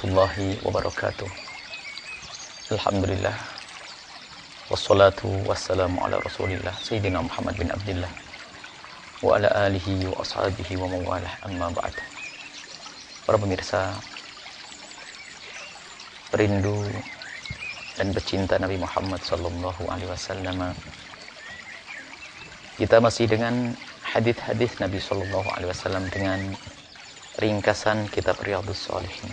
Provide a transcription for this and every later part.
warahmatullahi wabarakatuh. Alhamdulillah. Wassalatu wassalamu ala rasulillah Sayyidina Muhammad bin Abdillah wa ala alihi wa ashabihi wa mawalah, amma ba'd. Para pemirsa, perindu dan pecinta Nabi Muhammad sallallahu alaihi wasallam, kita masih dengan hadis-hadis Nabi sallallahu alaihi wasallam dengan ringkasan kitab Riyadhus Shalihin.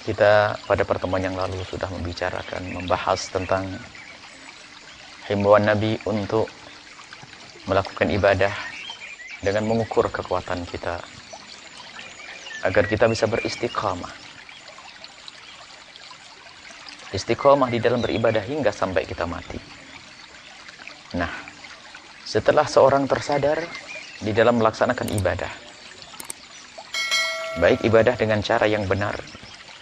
Kita pada pertemuan yang lalu sudah membahas tentang himbauan Nabi untuk melakukan ibadah dengan mengukur kekuatan kita agar kita bisa beristiqamah. Istiqamah di dalam beribadah hingga sampai kita mati. Nah, setelah seorang tersadar di dalam melaksanakan ibadah, baik ibadah dengan cara yang benar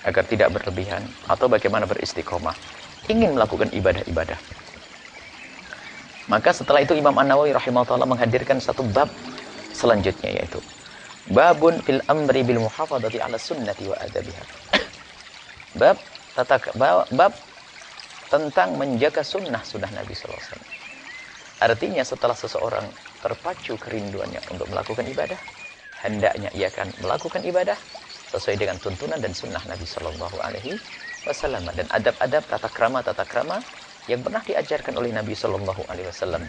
agar tidak berlebihan, atau bagaimana beristiqomah, ingin melakukan ibadah-ibadah, maka setelah itu Imam An-Nawawi rahimahullah menghadirkan satu bab selanjutnya, yaitu babun fil amri bil muhafadzati ala sunnati wa adabiha. Bab tentang menjaga sunnah-sunnah Nabi sallallahu alaihi wasallam. Artinya setelah seseorang terpacu kerinduannya untuk melakukan ibadah, hendaknya ia akan melakukan ibadah sesuai dengan tuntunan dan sunnah Nabi Shallallahu Alaihi Wasallam dan adab-adab tata krama yang pernah diajarkan oleh Nabi Shallallahu Alaihi Wasallam.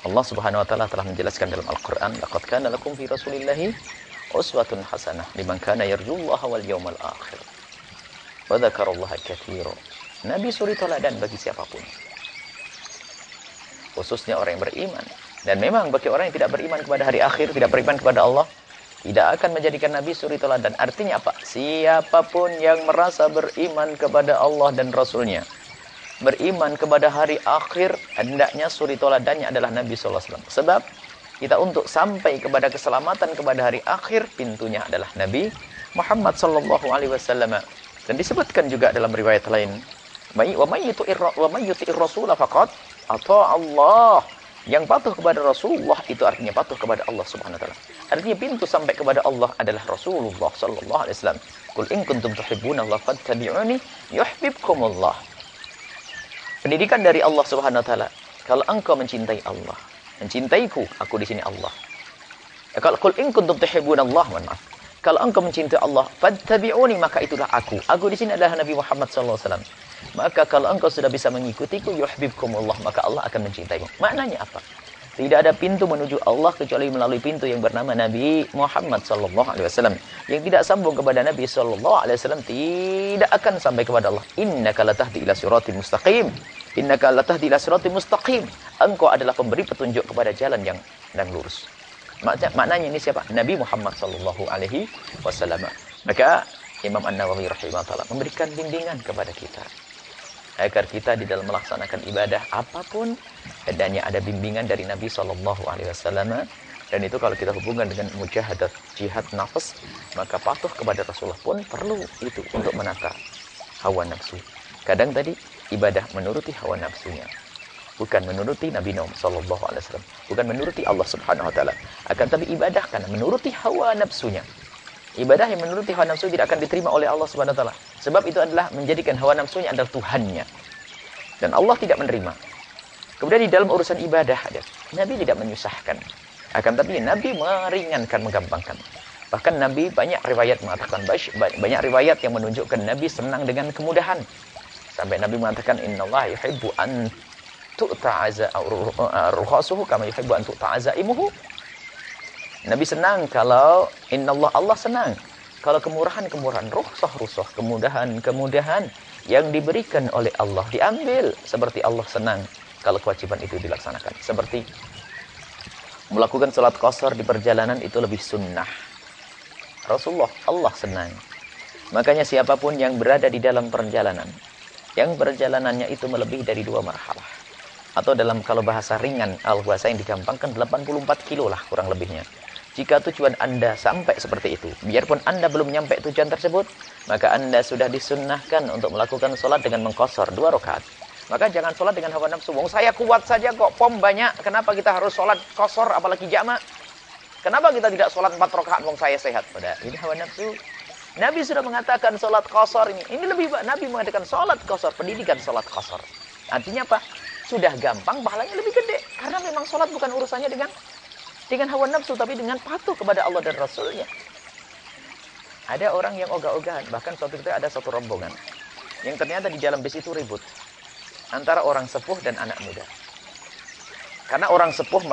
Allah Subhanahu Wa Taala telah menjelaskan dalam Al-Quran, laqad kana lakum fi Rasulillahi uswatun hasanah liman kana yarjullaha wal yawmal akhir wa dzakarallaha katsiran. Nabi suri teladan bagi siapapun, khususnya orang yang beriman. Dan memang bagi orang yang tidak beriman kepada hari akhir, tidak beriman kepada Allah, tidak akan menjadikan Nabi suri teladan. Artinya apa? Siapapun yang merasa beriman kepada Allah dan Rasulnya, beriman kepada hari akhir, hendaknya suri teladannya adalah Nabi sallallahu alaihi wasallam. Sebab kita untuk sampai kepada keselamatan kepada hari akhir, pintunya adalah Nabi Muhammad sallallahu alaihi wasallam. Dan disebutkan juga dalam riwayat lain, wa may yuti'ir rasul faqad ata Allah. Yang patuh kepada Rasulullah itu artinya patuh kepada Allah Subhanahu wa taala. Artinya pintu sampai kepada Allah adalah Rasulullah sallallahu alaihi wasallam. Qul in kuntum tuhibbunallaha fattabi'uni yuhibbukumullah. Pendidikan dari Allah Subhanahu wa taala, kalau engkau mencintai Allah, mencintaiku, aku di sini Allah. Kalau qul in kuntum tuhibbunallaha, maaf. Kalau engkau mencintai Allah, fattabi'uni, maka itulah aku. Aku di sini adalah Nabi Muhammad sallallahu alaihi wasallam. Maka kalau engkau sudah bisa mengikutiku, yuhibbukumullah, maka Allah akan mencintaimu. Maknanya apa? Tidak ada pintu menuju Allah kecuali melalui pintu yang bernama Nabi Muhammad sallallahu alaihi wasallam. Yang tidak sambung kepada Nabi sallallahu alaihi wasallam tidak akan sampai kepada Allah. Innaka latahdi ila siratal mustaqim. Innaka latahdi ila siratal mustaqim. Engkau adalah pemberi petunjuk kepada jalan yang lurus. Maknanya ini siapa? Nabi Muhammad sallallahu alaihi wasallam. Maka Imam An-Nawawi rahimahullah memberikan bimbingan kepada kita agar kita di dalam melaksanakan ibadah apapun, hendaknya ada bimbingan dari Nabi sallallahu alaihi wasallam. Dan itu kalau kita hubungkan dengan mujahadah, jihad nafas, maka patuh kepada Rasulullah pun perlu itu untuk menata hawa nafsu. Kadang tadi ibadah menuruti hawa nafsunya, bukan menuruti Nabi sallallahu alaihi wasallam, bukan menuruti Allah Subhanahu wa taala, akan tapi ibadah karena menuruti hawa nafsunya. Ibadah yang menuruti hawa nafsu tidak akan diterima oleh Allah Subhanahu wa taala. Sebab itu adalah menjadikan hawa nafsunya adalah Tuhannya. Dan Allah tidak menerima. Kemudian di dalam urusan ibadah, Nabi tidak menyusahkan. Akan tapi Nabi meringankan, menggampangkan. Bahkan Nabi banyak riwayat mengatakan, banyak riwayat yang menunjukkan Nabi senang dengan kemudahan. Sampai Nabi mengatakan, innallaha yuhibbu an tu'ta'aza rukhasuhu kama yuhibbu an tu'ta'azaimuhu. Nabi senang kalau Allah senang kalau kemurahan-kemurahan, rukhsah, kemudahan yang diberikan oleh Allah diambil, seperti Allah senang kalau kewajiban itu dilaksanakan. Seperti melakukan salat qashar di perjalanan itu lebih sunnah. Rasulullah, Allah senang. Makanya siapapun yang berada di dalam perjalanan, yang perjalanannya itu melebihi dari 2 marhalah, atau dalam kalau bahasa ringan, bahasa yang digampangkan 84 kilo lah kurang lebihnya. Jika tujuan Anda sampai seperti itu, biarpun Anda belum nyampe tujuan tersebut, maka Anda sudah disunnahkan untuk melakukan sholat dengan mengqashar 2 rakaat. Maka jangan sholat dengan hawa nafsu. Wong saya kuat saja kok, pom banyak, kenapa kita harus sholat qashar apalagi jamak? Kenapa kita tidak sholat 4 rakaat wong saya sehat? Pada ini hawa nafsu. Nabi sudah mengatakan sholat qasar ini. Ini lebih Nabi mengatakan sholat qasar, pendidikan sholat qasar. Artinya apa? Sudah gampang, pahalanya lebih gede. Karena memang sholat bukan urusannya dengan hawa nafsu, tapi dengan patuh kepada Allah dan Rasulnya. Ada orang yang ogah-ogahan. Bahkan suatu ketika ada satu rombongan yang ternyata di dalam bis itu ribut antara orang sepuh dan anak muda. Karena orang sepuh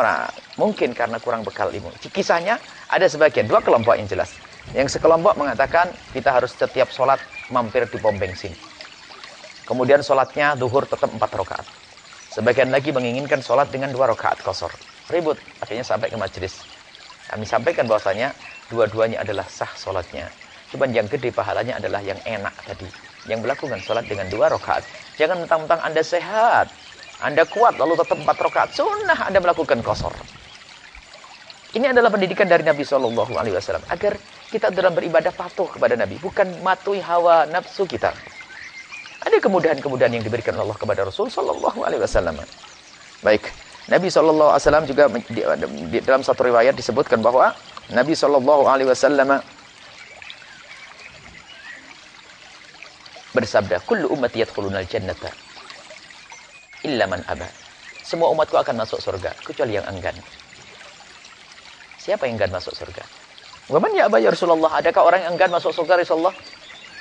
mungkin karena kurang bekal ilmu. Kisahnya ada sebagian, 2 kelompok yang jelas. Yang sekelompok mengatakan kita harus setiap sholat mampir di pom bensin. Kemudian sholatnya zuhur tetap 4 rakaat. Sebagian lagi menginginkan sholat dengan 2 rakaat qasar. Ribut, akhirnya sampai ke majelis. Kami sampaikan bahwasanya dua-duanya adalah sah sholatnya. Cuman yang gede pahalanya adalah yang enak tadi. Yang melakukan sholat dengan 2 rakaat. Jangan mentang-mentang Anda sehat, Anda kuat, lalu tetap 4 rakaat. Sunnah Anda melakukan qasar. Ini adalah pendidikan dari Nabi SAW. Agar kita dalam beribadah patuh kepada Nabi. Bukan matuhi hawa nafsu kita. Ada kemudahan-kemudahan yang diberikan Allah kepada Rasul SAW. Baik. Nabi SAW juga di dalam satu riwayat disebutkan bahwa Nabi SAW bersabda, "Kullu ummati yadkhulunal jannata illa man aba." Semua umatku akan masuk surga kecuali yang enggan. Siapa yang enggan masuk surga? Wa man ya aba ya Rasulullah? Adakah orang yang enggan masuk surga Rasulullah?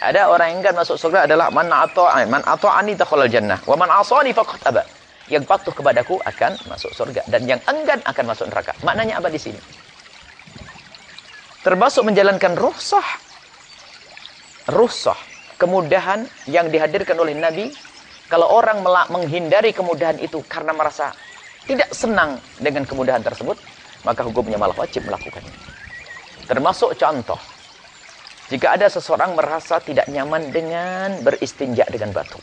Ada orang yang enggan masuk surga adalah man ata'ani dakhalal jannah wa man 'asani faqad aba. Yang patuh kepadaku akan masuk surga dan yang enggan akan masuk neraka. Maknanya apa di sini? Termasuk menjalankan rukhsah. Kemudahan yang dihadirkan oleh Nabi. Kalau orang menghindari kemudahan itu karena merasa tidak senang dengan kemudahan tersebut, maka hukumnya malah wajib melakukannya. Termasuk contoh, jika ada seseorang merasa tidak nyaman dengan beristinja dengan batu,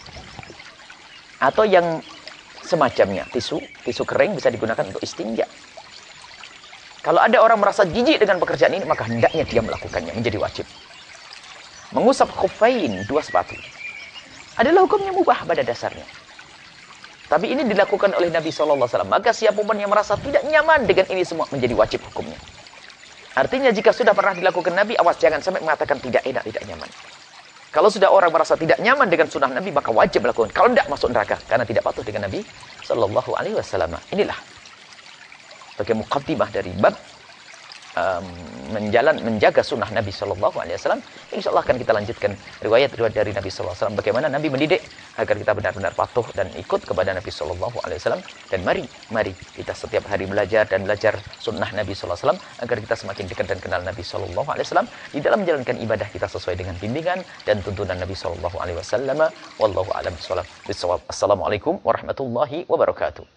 atau yang semacamnya, tisu kering bisa digunakan untuk istinja. Kalau ada orang merasa jijik dengan pekerjaan ini, maka hendaknya dia melakukannya, menjadi wajib. Mengusap khuffain, 2 sepatu, adalah hukumnya mubah pada dasarnya. Tapi ini dilakukan oleh Nabi SAW. Maka siapapun yang merasa tidak nyaman dengan ini semua menjadi wajib hukumnya. Artinya jika sudah pernah dilakukan Nabi, awas jangan sampai mengatakan tidak enak, tidak nyaman. Kalau sudah orang merasa tidak nyaman dengan sunnah Nabi, maka wajib melakukan. Kalau tidak, masuk neraka karena tidak patuh dengan Nabi SAW. Inilah sebagai muqaddimah dari bab menjaga sunnah Nabi SAW. InsyaAllah akan kita lanjutkan riwayat dari Nabi SAW. Bagaimana Nabi mendidik agar kita benar-benar patuh dan ikut kepada Nabi SAW. Dan mari kita setiap hari belajar sunnah Nabi SAW agar kita semakin dekat dan kenal Nabi SAW di dalam menjalankan ibadah kita sesuai dengan bimbingan dan tuntunan Nabi SAW. Wallahu a'lam bishawab. Assalamualaikum warahmatullahi wabarakatuh.